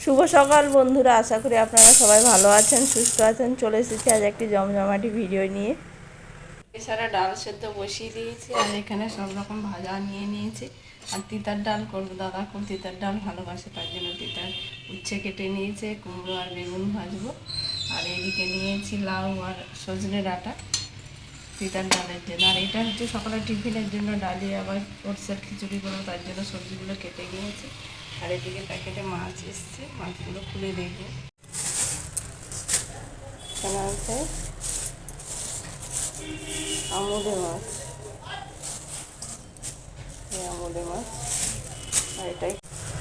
শুভ সকাল বন্ধুরা, আশা করি আপনারা সবাই ভালো আছেন, সুস্থ আছেন। চলে এসেছি আজ একটি জমজমাটি ভিডিও নিয়ে। এছাড়া ডাল সেদ্ধ বসিয়ে দিয়েছি, আর এখানে সব রকম ভাজা নিয়ে নিয়েছি। আর তিতার ডাল করবো, দাদা খুব তিতার ডাল ভালোবাসে, তার জন্য তিতার উচ্ছে কেটে নিয়েছে, কুমড়ো আর বেগুন ভাজবো। আর এদিকে নিয়েছি লাউ আর সজনে ডাঁটা তিতার ডালের জন্য। আর এটা হচ্ছে সকালে টিফিনের জন্য ডালিয়া আবার ওটসের খিচুড়ি করবো, তার জন্য সবজিগুলো কেটে নিয়েছি। আর এদিকে প্যাকেটে মাছ এসছে, মাছগুলো খুলে দেখবো। এখানে আছে আমুদে মাছ, এই আমুদে মাছ। আর এটাই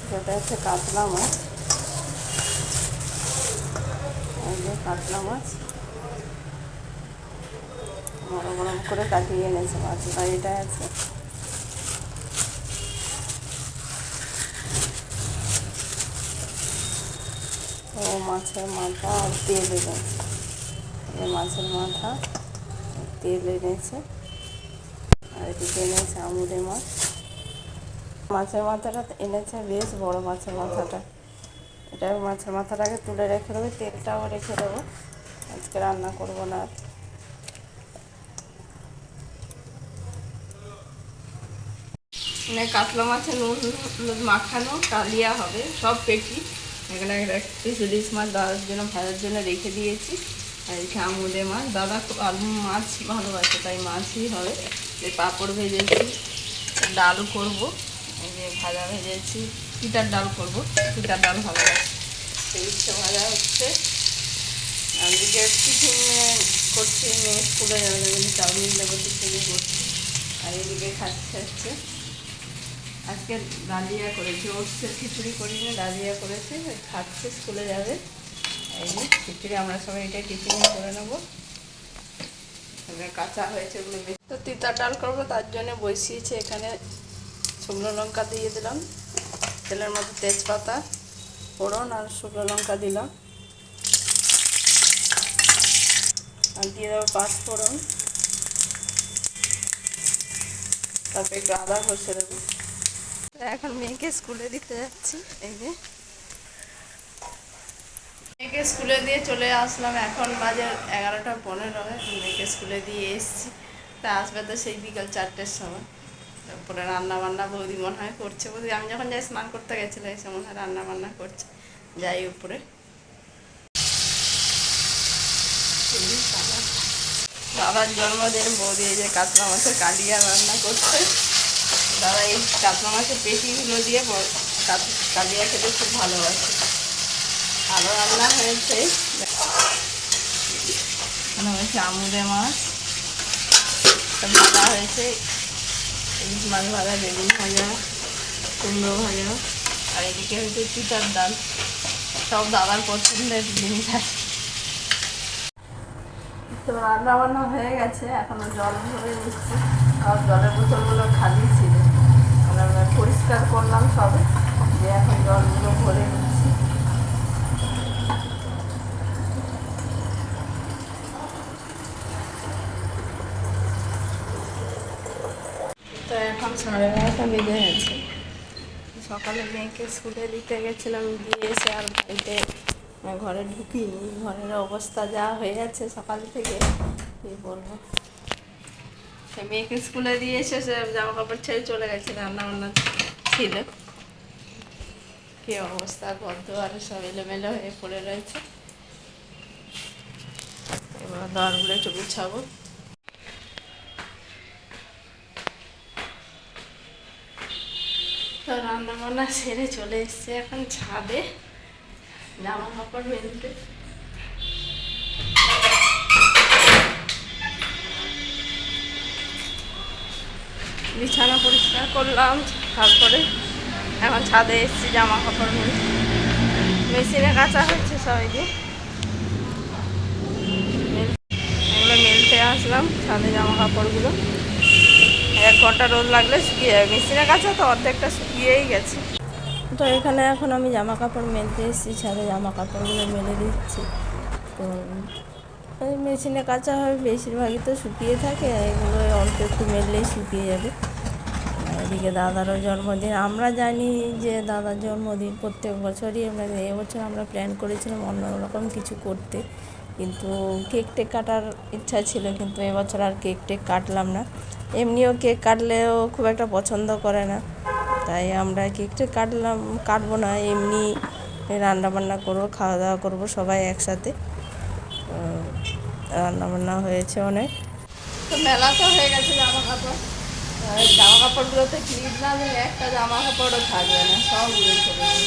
যেটা হচ্ছে কাতলা মাছ, এই যে কাতলা মাছ বড় বড় করে কাটিয়ে এনেছে মাছ। আর এটা আছে ও মাছের মাথা আর তেল এনেছে, এই মাছের মাথা তেল এনেছে। আর এদিকে এনেছে আমুদে মাছ। মাছের মাথাটা এনেছে বেশ বড় মাছের মাথাটা। এটা মাছের মাথাটাকে তুলে রেখে দেবো, তেলটাও রেখে দেবো, আজকে রান্না করবো না। মানে কাতলা মাছের নুন হলুদ মাখানো কালিয়া হবে, সব পেটি। এখানে একটা পিস ইলিশ মাছ দাদার জন্য ভাজার জন্য রেখে দিয়েছি। আর এখানে আমুদে মাছ, দাদা খুব আলু মাছ ভালোবাসে, তাই মাছই হবে। এই পাঁপড় ভেজেছি, ডাল করব, এই যে ভাজা ভেজেছি, তিতার ডাল করব, তিতার ডাল ভালোবাসে, সেই উচ্ছে ভাজা হচ্ছে। আর এদিকে টিফিন করছি, মেয়ে স্কুলে যাবে, কিন্তু চাউমিন দেবো টিফিনে করছি। আর এদিকে খাচ্ছে হচ্ছে আজকে ডালিয়া করেছি, ওটসের খিচুড়ি করিনি, ডালিয়া করেছি, খাচ্ছে, স্কুলে যাবে। এই যে খিচুড়ি আমরা সবাই এটাই টিফিনে করে নেবো। কাঁচা হয়েছে ওগুলো বেশি। তো তিতার ডাল করবো, তার জন্য বসিয়েছি। এখানে শুকনো লঙ্কা দিয়ে দিলাম, তেলের মধ্যে তেজপাতা ফোড়ন আর শুকনো লঙ্কা দিলাম, আর দিয়ে দেবো পাঁচ ফোড়ন, তারপরে একটু আদা ঘষে দেবো। এখন মেয়েকে স্কুলে দিতে যাচ্ছি। এই যে মেয়েকে স্কুলে দিয়ে চলে আসলাম, এখন বাজে 11:15। এখন মেয়েকে স্কুলে দিয়ে এসেছি, তা আসবে তো সেই বিকাল 4টের সময়। তারপরে রান্না বান্না বৌদি মনে হয় করছে, বৌদি আমি যখন যাই স্নান করতে গেছিলো, এসে মনে হয় রান্না বান্না করছে। যাই উপরে, দাদার জন্মদিন, বৌদি এই যে কাতলা মাছের কালিয়া রান্না করছে। দাদা এই কাতলা মাছের পেটিগুলো দিয়ে কালিয়া খেতে খুব ভালোবাসে। আরও রান্না হয়েছে, এখানে হয়েছে আমুদে মাছ ভাজা হয়েছে, ইলিশ মাছ ভাজা, বেগুন ভাজা, কুমড়ো ভাজা। আর এদিকে হয়েছে তিতার ডাল, সব দাদার পছন্দের জিনিস আছে। তো রান্না বান্না হয়ে গেছে, এখনও জল ভরে নিচ্ছি। আর জলের বোতলগুলো খালি ছিল, পরিষ্কার করলাম সবে, যে এখন জলগুলো ভরে নিচ্ছি। তো এখন 11:30 বেজে গেছে। সকালে মেয়েকে স্কুলে দিতে গেছিলাম, দিয়ে এসে আর বাড়িতে ঘরে ঢুকিনি। ঘরের অবস্থা যা হয়ে আছে সকাল থেকে, কী বলবো। মেয়েকে স্কুলে দিয়ে এসে জামা কাপড় ছেড়ে চলে গেছে, রান্না বান্না ছিল। কী অবস্থা, গদ্ধ আর সব এলোমেলো হয়ে পড়ে রয়েছে। এবার দরগুলো একটু গুছাবো। তো রান্না বান্না সেরে চলে এসছে এখন ছাদে জামা কাপড় মেলতে। বিছানা পরিষ্কার করলাম, তারপরে এখন ছাদে এসছি জামা কাপড় মেলতে। মেশিনে কাচা হচ্ছে সবাই, যে এগুলো মেলতে আসলাম ছাদে জামা কাপড়গুলো। 1 ঘন্টা রোদ লাগলে শুকিয়ে যাবে, মেশিনে কাচা তো অর্ধেকটা শুকিয়েই গেছে। তো এখানে এখন আমি জামা কাপড় মেলতে এসেছি, ছাদে জামা কাপড়গুলো মেলে দিচ্ছি। তো মেশিনে কাচা হয়, বেশিরভাগই তো শুকিয়ে থাকে, এগুলো অল্প একটু মেললেই শুকিয়ে যাবে। এদিকে দাদারও জন্মদিন। আমরা জানি যে দাদার জন্মদিন প্রত্যেক বছরই আমরা, এবছর আমরা প্ল্যান করেছিলাম অন্যরকম কিছু করতে, কিন্তু কেক টেক কাটার ইচ্ছা ছিল, কিন্তু এবছর আর কেক টেক কাটলাম না। এমনিও কেক কাটলেও খুব একটা পছন্দ করে না, তাই আমরা কেক টেক কাটবো না, এমনি রান্নাবান্না করবো, খাওয়া দাওয়া করবো সবাই একসাথে। রান্নাবান্না হয়েছে অনেক। তো মেলা তো হয়ে গেছে জামা কাপড়, জামা কাপড়গুলোতে ক্লিপ না দিলে একটা জামা কাপড়ও থাকবে না, সব উড়ে চলে যাবে।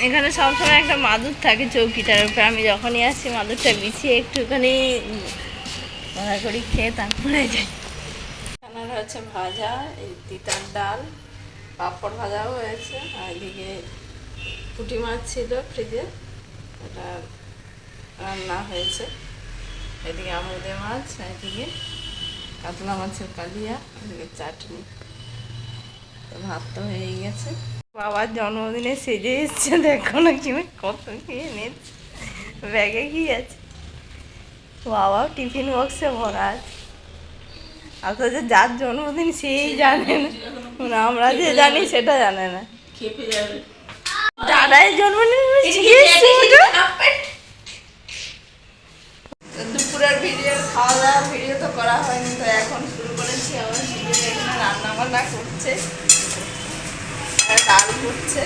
এখানে সবসময় একটা মাদুর থাকে চৌকিটার উপরে, আমি যখনই আসছি মাদুরটা বিছিয়ে একটুখানি ভাড়া করি খেয়ে তারপরে যাই। এখানে হচ্ছে ভাজা, এই তিতার ডাল, পাঁপড় ভাজাও হয়েছে, আর এদিকে পুঁটি মাছ ছিল ফ্রিজে, এটা রান্না হয়েছে। এদিকে আমুদে মাছ, এদিকে কাতলা মাছের কালিয়া, এদিকে চাটনি। ভাত তো হয়ে গেছে। বাবার জন্মদিনে সেজে এসছে, দেখো না কি কত কি এনেছে, ব্যাগে কি আছে, বাবা টিফিন বক্সে ভরা আছে। অথচ যার জন্মদিন সেই জানে না, আমরা যে জানি সেটা জানে না। দাদার জন্মদিন দুপুরের ভিডিও, খাওয়া দাওয়া ভিডিও তো করা হয়নি, তো এখন শুরু করেছি আবার ভিডিও। এখানে রান্না বান্না করছে, ডাল করছে,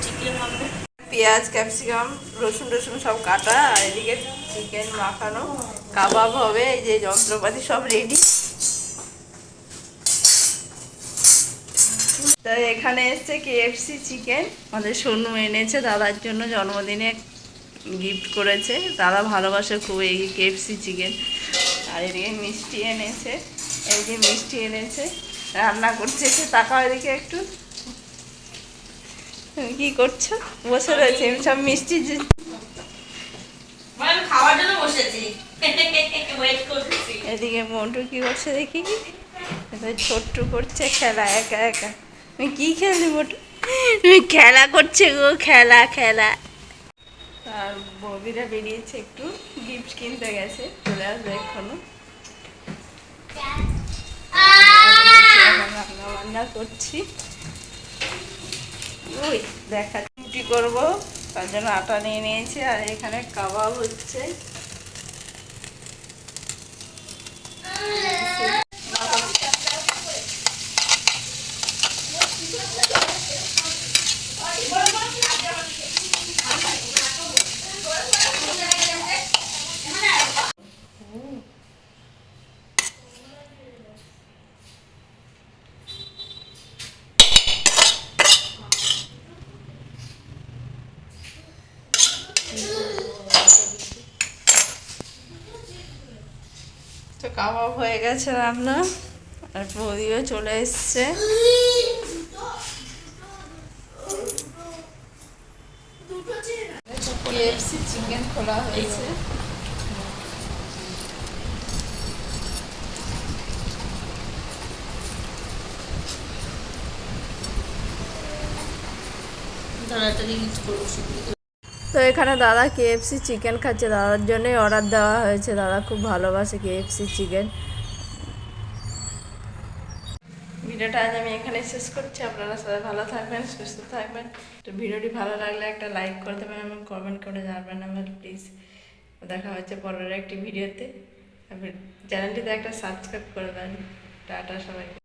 চিকেন হবে, পেঁয়াজ ক্যাপসিকাম রসুন টসুন সব কাটা, আর এদিকে চিকেন মাখানো, কাবাব হবে, এই যে যন্ত্রপাতি সব রেডি। তো এখানে এসছে KFC চিকেন, আমাদের সোনু এনেছে দাদার জন্য, জন্মদিনে গিফট করেছে, দাদা ভালোবাসে খুব এই KFC চিকেন। আর এদিকে মিষ্টি এনেছে, এই যে মিষ্টি এনেছে, রান্না করছে। এসে তাকাও এদিকে একটু, তুমি কি করছো? বসে রয়েছে সব মিষ্টি খাওয়ার জন্য বসেছি। এদিকে মন্টু কি করছে দেখি, ছোট্টু করছে খেলা একা একা। তুমি কি খেললি মোটু? তুমি খেলা করছে গো, খেলা খেলা। আর বৌদিরা বেরিয়েছে একটু গিফট কিনতে গেছে, চলে আসবে এখনো। রান্না বান্না করছি, ওই দেখা রুটি করবো, তার জন্য আটা নিয়ে নিয়েছি। আর এখানে কাবাব হচ্ছে, তো কাবাব হয়ে গেছে রান্না, আর বৌদিও চলে এসছে। KFC চিকেন খোলা হয়েছে, তো এখানে দাদা KFC চিকেন খাচ্ছে, দাদার জন্যই অর্ডার দেওয়া হয়েছে, দাদা খুব ভালোবাসে KFC চিকেন। ভিডিওটা আজ আমি এখানে শেষ করছি, আপনারা সবাই ভালো থাকবেন, সুস্থ থাকবেন। তো ভিডিওটি ভালো লাগলে একটা লাইক করে দেবেন এবং কমেন্ট করে জানাবেন আমার প্লিজ। দেখা হচ্ছে পরের একটি ভিডিওতে, চ্যানেলটিতে একটা সাবস্ক্রাইব করে দেন। টাটা সবাইকে।